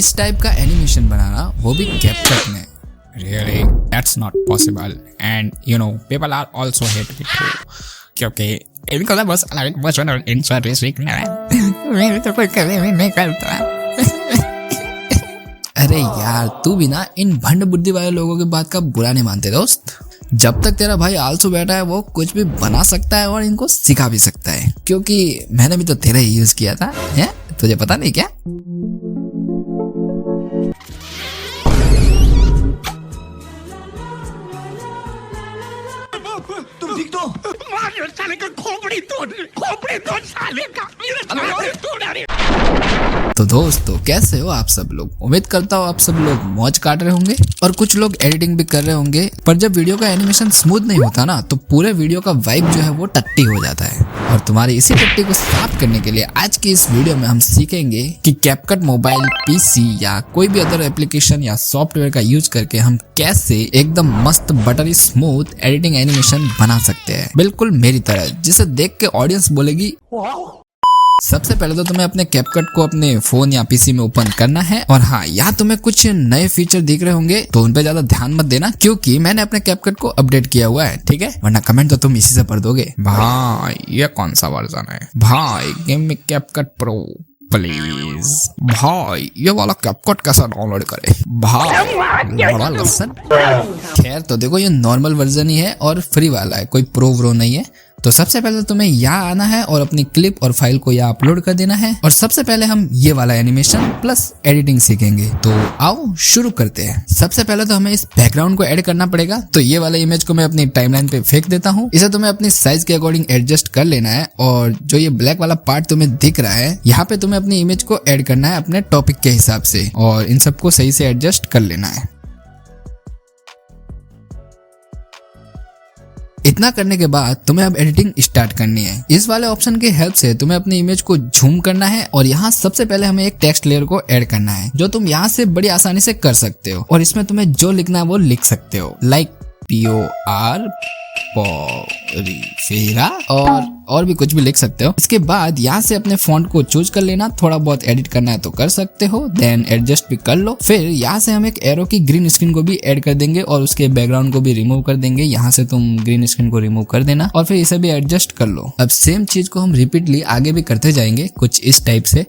इस टाइप का एनिमेशन बनाना, वो भी कैपकट में, really that's not possible and you know people are also hate me too क्योंकि इनको तो बस अलग इमोशनल इंटरेस्ट दिखना है, मेरे तो कोई कभी भी नहीं करता। अरे यार तू भी ना इन भंड बुद्धि वाले लोगों की बात का बुरा नहीं मानते दोस्त। जब तक तेरा भाई आलसू बैठा है वो कुछ भी बना सकता है और इनको सिखा भी सकता है, क्योंकि मैंने भी तो तेरा ही यूज किया था, है तुझे पता नहीं क्या? तुम ठीक तो? साले का खोपड़ी तोड़ साले का। तो दोस्तों कैसे हो आप सब लोग? उम्मीद करता हूँ आप सब लोग मौज काट रहे होंगे और कुछ लोग एडिटिंग भी कर रहे होंगे। पर जब वीडियो का एनिमेशन स्मूथ नहीं होता ना तो पूरे वीडियो का वाइब जो है वो टट्टी हो जाता है। और तुम्हारी इसी टट्टी को साफ करने के लिए आज की इस वीडियो में हम सीखेंगे कि कैपकट मोबाइल, पीसी या कोई भी अदर एप्लीकेशन या सॉफ्टवेयर का यूज करके हम कैसे एकदम मस्त बटरी स्मूथ एडिटिंग एनिमेशन बना सकते हैं, बिल्कुल मेरी तरह, जिसे देख के ऑडियंस बोलेगी। सबसे पहले तो तुम्हें अपने कैपकट को अपने फोन या पीसी में ओपन करना है। और हाँ, यहाँ तुम्हें कुछ नए फीचर दिख रहे होंगे तो उन पे ज्यादा ध्यान मत देना, क्योंकि मैंने अपने कैपकट को अपडेट किया हुआ है, ठीक है? वरना कमेंट तो तुम इसी से पढ़ दोगे, भाई ये कौन सा वर्जन है, भाई give me CapCut pro please, भाई ये वाला कैपकट कैसा डाउनलोड करे, भाई बड़ा लसन। खैर तो देखो ये नॉर्मल वर्जन ही है और फ्री वाला है, कोई प्रो व्रो नहीं है। तो सबसे पहले तुम्हें यहाँ आना है और अपनी क्लिप और फाइल को यहाँ अपलोड कर देना है। और सबसे पहले हम ये वाला एनिमेशन प्लस एडिटिंग सीखेंगे, तो आओ शुरू करते हैं। सबसे पहले तो हमें इस बैकग्राउंड को ऐड करना पड़ेगा। तो ये वाला इमेज को मैं अपनी टाइमलाइन पे फेंक देता हूँ। इसे तुम्हें अपनी साइज के अकॉर्डिंग एडजस्ट कर लेना है। और जो ये ब्लैक वाला पार्ट तुम्हें दिख रहा है, यहाँ पे तुम्हें अपनी इमेज को ऐड करना है अपने टॉपिक के हिसाब से और इन सबको सही से एडजस्ट कर लेना है। इतना करने के बाद तुम्हें अब एडिटिंग स्टार्ट करनी है। इस वाले ऑप्शन की हेल्प से तुम्हें अपनी इमेज को जूम करना है और यहाँ सबसे पहले हमें एक टेक्स्ट लेयर को ऐड करना है, जो तुम यहाँ से बड़ी आसानी से कर सकते हो। और इसमें तुम्हें जो लिखना है वो लिख सकते हो, लाइक POR पोरीफेरा और भी कुछ भी लिख सकते हो। इसके बाद यहाँ से अपने फॉन्ट को चूज कर लेना, थोड़ा बहुत एडिट करना है तो कर सकते हो, देन एडजस्ट भी कर लो। फिर यहाँ से हम एक एरो की ग्रीन स्क्रीन को भी ऐड कर देंगे और उसके बैकग्राउंड को भी रिमूव कर देंगे। यहाँ से तुम ग्रीन स्क्रीन को रिमूव कर देना और फिर इसे भी एडजस्ट कर लो। अब सेम चीज को हम रिपीटली आगे भी करते जाएंगे कुछ इस टाइप से।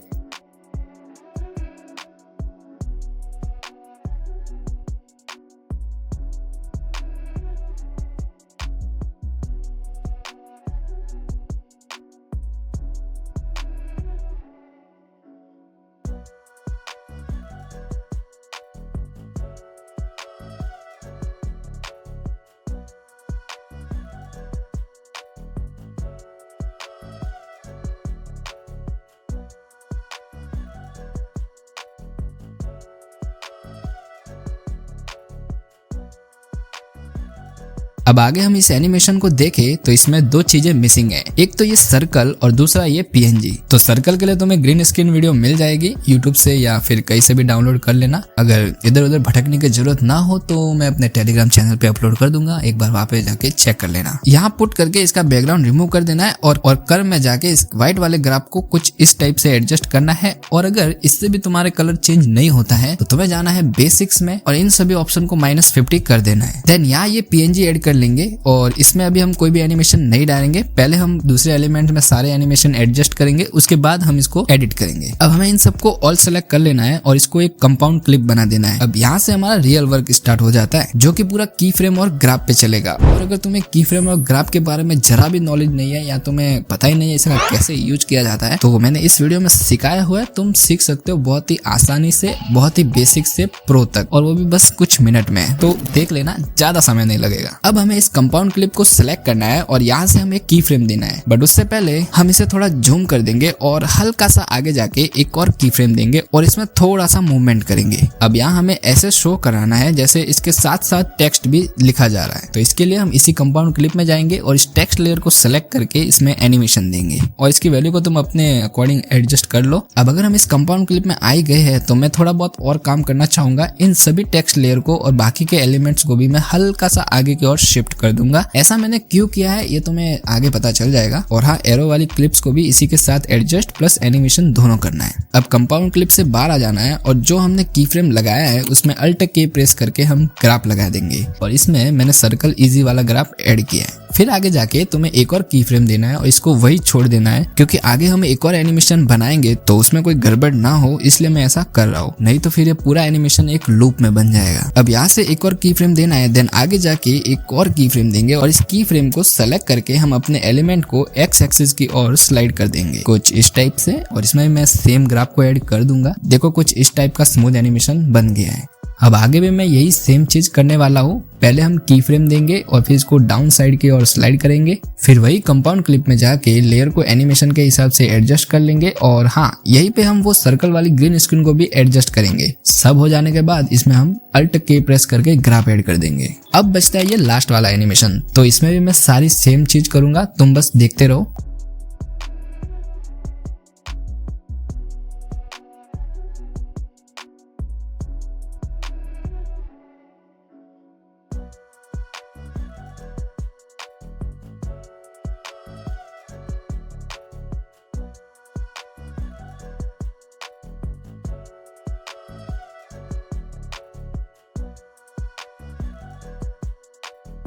अब आगे हम इस एनिमेशन को देखें तो इसमें दो चीजें मिसिंग है, एक तो ये सर्कल और दूसरा ये PNG। तो सर्कल के लिए तुम्हें ग्रीन स्क्रीन वीडियो मिल जाएगी यूट्यूब से या फिर कहीं से भी डाउनलोड कर लेना। अगर इधर उधर भटकने की जरूरत ना हो तो मैं अपने टेलीग्राम चैनल पे अपलोड कर दूंगा, एक बार वहां पे जाके चेक कर लेना। यहाँ पुट करके इसका बैकग्राउंड रिमूव कर देना है और कर्व में जाके इस व्हाइट वाले ग्राफ को कुछ इस टाइप से एडजस्ट करना है। और अगर इससे भी तुम्हारे कलर चेंज नहीं होता है तो तुम्हें जाना है बेसिक्स में और इन सभी ऑप्शन को -50 कर देना है। देन यहाँ ये PNG एड कर लेंगे और इसमें अभी हम कोई भी एनिमेशन नहीं डालेंगे, पहले हम दूसरे एलिमेंट में सारे एनिमेशन एडजस्ट करेंगे, उसके बाद हम इसको एडिट करेंगे। अब हमें इन सबको ऑल सेलेक्ट कर लेना है और इसको एक कंपाउंड क्लिप बना देना है। अब यहाँ से हमारा रियल वर्क स्टार्ट हो जाता है, जो कि पूरा की फ्रेम और ग्राफ पे चलेगा। और अगर तुम्हें की फ्रेम और ग्राफ के बारे में जरा भी नॉलेज नहीं है या तुम्हें पता ही नहीं है इसका कैसे यूज किया जाता है, तो मैंने इस वीडियो में सिखाया हुआ है, तुम सीख सकते हो बहुत ही आसानी से, बहुत ही बेसिक से प्रो तक, और वो भी बस कुछ मिनट में। तो देख लेना, ज्यादा समय नहीं लगेगा। अब हमें इस कंपाउंड क्लिप को सिलेक्ट करना है और यहाँ से हमें की फ्रेम देना है, बट उससे पहले हम इसे थोड़ा जूम कर देंगे और हल्का सा आगे जाके एक और की फ्रेम देंगे और इसमें थोड़ा सा मूवमेंट करेंगे। अब यहाँ हमें ऐसे शो कराना है जैसे इसके साथ साथ टेक्स्ट भी लिखा जा रहा है। तो इसके लिए हम इसी कंपाउंड क्लिप में जाएंगे और इस टेक्स्ट लेयर को सिलेक्ट करके इसमें एनिमेशन देंगे और इसकी वैल्यू को तुम अपने अकॉर्डिंग एडजस्ट कर लो। अब अगर हम इस कंपाउंड क्लिप में आ गए हैं तो मैं थोड़ा बहुत और काम करना चाहूंगा। इन सभी टेक्स्ट लेयर को और बाकी के एलिमेंट्स को भी मैं हल्का सा आगे की ओर शिफ्ट कर दूंगा। ऐसा मैंने क्यों किया है ये तुम्हें आगे पता चल जाएगा। और हाँ, एरो वाली क्लिप्स को भी इसी के साथ एडजस्ट प्लस एनिमेशन दोनों करना है। अब कंपाउंड क्लिप से बाहर आ जाना है और जो हमने की फ्रेम लगाया है उसमें अल्ट की प्रेस करके हम ग्राफ लगा देंगे और इसमें मैंने सर्कल इजी वाला ग्राफ ऐड किया है। फिर आगे जाके तुम्हें एक और की फ्रेम देना है और इसको वही छोड़ देना है, क्योंकि आगे हम एक और एनिमेशन बनाएंगे तो उसमें कोई गड़बड़ ना हो, इसलिए मैं ऐसा कर रहा हूँ। नहीं तो फिर ये पूरा एनिमेशन एक लूप में बन जाएगा। अब यहाँ से एक और की फ्रेम देना है, देन आगे जाके एक और की फ्रेम देंगे और इस की फ्रेम को सेलेक्ट करके हम अपने एलिमेंट को एक्स एक्सिस की ओर स्लाइड कर देंगे कुछ इस टाइप से। और इसमें मैं सेम ग्राफ को ऐड कर दूंगा। देखो कुछ इस टाइप का स्मूथ एनिमेशन बन गया है। अब आगे भी मैं यही सेम चीज करने वाला हूँ। पहले हम की फ्रेम देंगे और फिर इसको डाउन साइड की ओर स्लाइड करेंगे। फिर वही कंपाउंड क्लिप में जाके लेयर को एनिमेशन के हिसाब से एडजस्ट कर लेंगे और हाँ, यहीं पे हम वो सर्कल वाली ग्रीन स्क्रीन को भी एडजस्ट करेंगे। सब हो जाने के बाद इसमें हम अल्ट की प्रेस करके ग्राफ ऐड कर देंगे। अब बचता है ये लास्ट वाला एनिमेशन, तो इसमें भी मैं सारी सेम चीज करूंगा, तुम बस देखते रहो।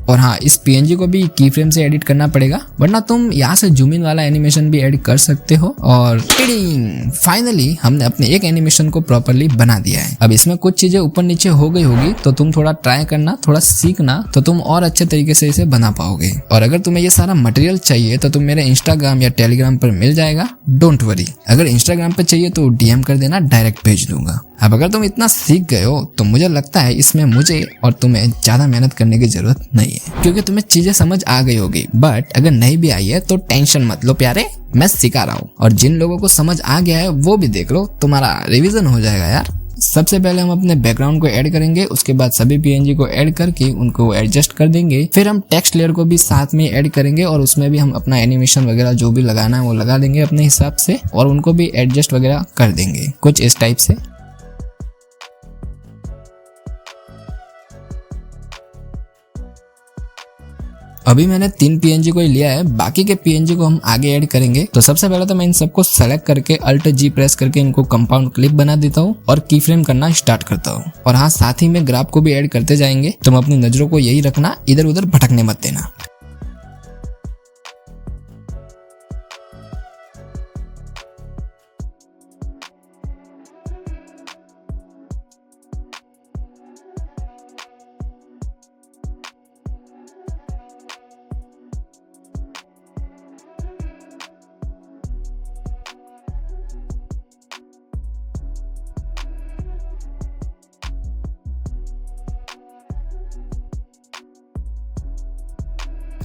और हाँ, इस पीएनजी को भी की फ्रेम से एडिट करना पड़ेगा, वरना तुम यहाँ से जूम इन वाला एनिमेशन भी ऐड कर सकते हो। और फाइनली हमने अपने एक एनिमेशन को प्रॉपरली बना दिया है। अब इसमें कुछ चीजें ऊपर नीचे हो गई होगी तो तुम थोड़ा ट्राई करना, थोड़ा सीखना, तो तुम और अच्छे तरीके से इसे बना पाओगे। और अगर तुम्हें ये सारा मटेरियल चाहिए तो तुम मेरे इंस्टाग्राम या टेलीग्राम पर मिल जाएगा, डोंट वरी। अगर इंस्टाग्राम पे चाहिए तो डीएम कर देना, डायरेक्ट भेज दूंगा। अब अगर तुम इतना सीख गए हो तो मुझे लगता है इसमें मुझे और तुम्हें ज्यादा मेहनत करने की जरूरत नहीं है, क्योंकि तुम्हें चीजें समझ आ गई होगी। बट अगर नहीं भी आई है तो टेंशन मत लो प्यारे, मैं सिखा रहा हूँ। और जिन लोगों को समझ आ गया है वो भी देख लो, तुम्हारा रिवीजन हो जाएगा यार। सबसे पहले हम अपने बैकग्राउंड को ऐड करेंगे, उसके बाद सभी पीएनजी को ऐड करके उनको एडजस्ट कर देंगे। फिर हम टेक्स्ट लेयर को भी साथ में ऐड करेंगे और उसमें भी हम अपना एनिमेशन वगैरह जो भी लगाना है वो लगा देंगे अपने हिसाब से, और उनको भी एडजस्ट वगैरह कर देंगे कुछ इस टाइप से। अभी मैंने 3 पीएनजी को ही लिया है, बाकी के पीएनजी को हम आगे ऐड करेंगे। तो सबसे पहले तो मैं इन सबको सेलेक्ट करके अल्ट जी प्रेस करके इनको कंपाउंड क्लिप बना देता हूँ और की फ्रेम करना स्टार्ट करता हूँ। और हाँ, साथ ही में ग्राफ को भी ऐड करते जाएंगे। तुम अपनी नजरों को यही रखना, इधर उधर भटकने मत देना।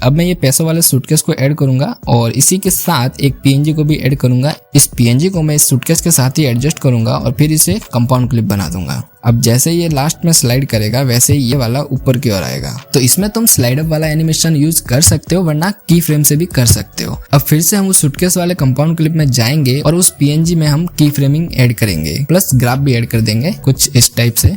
अब मैं ये पैसों वाले सूटकेस को ऐड करूंगा और इसी के साथ एक पीएनजी को भी ऐड करूंगा। इस पीएनजी को मैं इस सूटकेस के साथ ही एडजस्ट करूंगा और फिर इसे कंपाउंड क्लिप बना दूंगा। अब जैसे ये लास्ट में स्लाइड करेगा वैसे ही ये वाला ऊपर की ओर आएगा। तो इसमें तुम स्लाइड अप वाला एनिमेशन यूज कर सकते हो, वरना की फ्रेम से भी कर सकते हो। अब फिर से हम उस सूटकेस वाले कंपाउंड क्लिप में जाएंगे और उस पीएनजी में हम की फ्रेमिंग ऐड करेंगे, प्लस ग्राफ भी ऐड कर देंगे कुछ इस टाइप से।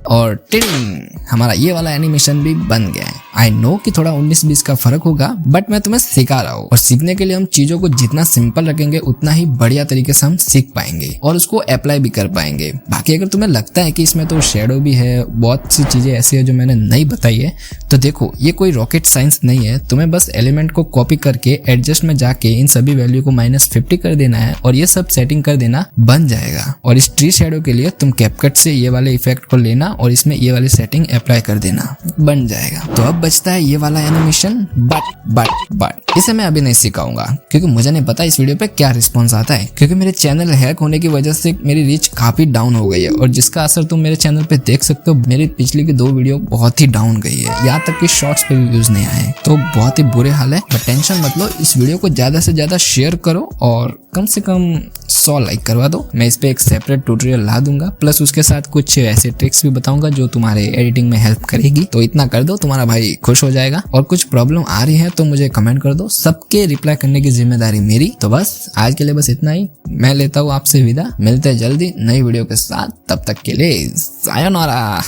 और टिडिंग, हमारा ये वाला एनिमेशन भी बन गया है। आई नो कि थोड़ा 19-20 का फर्क होगा, बट मैं तुम्हें सिखा रहा हूँ और सीखने के लिए हम चीजों को जितना सिंपल रखेंगे उतना ही बढ़िया तरीके से हम सीख पाएंगे और उसको अप्लाई भी कर पाएंगे। बाकी अगर तुम्हें लगता है कि इसमें तो शेडो भी है, बहुत सी चीजें ऐसी है जो मैंने नहीं बताई है, तो देखो ये कोई रॉकेट साइंस नहीं है। तुम्हें बस एलिमेंट को कॉपी करके एडजस्ट में जाके इन सभी वैल्यू को -50 कर देना है और ये सब सेटिंग कर देना, बन जाएगा। और इस ट्री शेडो के लिए तुम कैपकट से ये वाले इफेक्ट को लेना और इसमें ये वाली सेटिंग अप्लाई कर देना, बन जाएगा। तो अब बचता है ये वाला एनिमेशन, बट इसे मैं अभी नहीं सिखाऊंगा क्योंकि मुझे नहीं पता इस वीडियो पे क्या रिस्पॉन्स आता है, क्योंकि मेरे चैनल हैक होने की वजह से मेरी रीच काफी डाउन हो गई है और जिसका असर तुम मेरे चैनल पे देख सकते हो। मेरी पिछली की 2 वीडियो बहुत ही डाउन गई है, या तक कि शॉर्ट्स पे भी व्यूज नहीं आए, तो बहुत ही बुरे हाल है। बट टेंशन मत लो, इस वीडियो को ज्यादा से ज्यादा शेयर करो और कम से कम 100 लाइक करवा दो। मैं इस पे एक सेपरेट ट्यूटोरियल ला दूंगा, प्लस उसके साथ कुछ ऐसे ट्रिक्स भी बताऊंगा जो तुम्हारे एडिटिंग में हेल्प करेगी। तो इतना कर दो, तुम्हारा भाई खुश हो जाएगा। और कुछ प्रॉब्लम आ रही है तो मुझे कमेंट कर दो, सबके रिप्लाई करने की जिम्मेदारी मेरी। तो बस आज के लिए बस इतना ही, मैं लेता हूँ आपसे विदा। मिलते हैं जल्दी नई वीडियो के साथ, तब तक के लिए सायोनारा।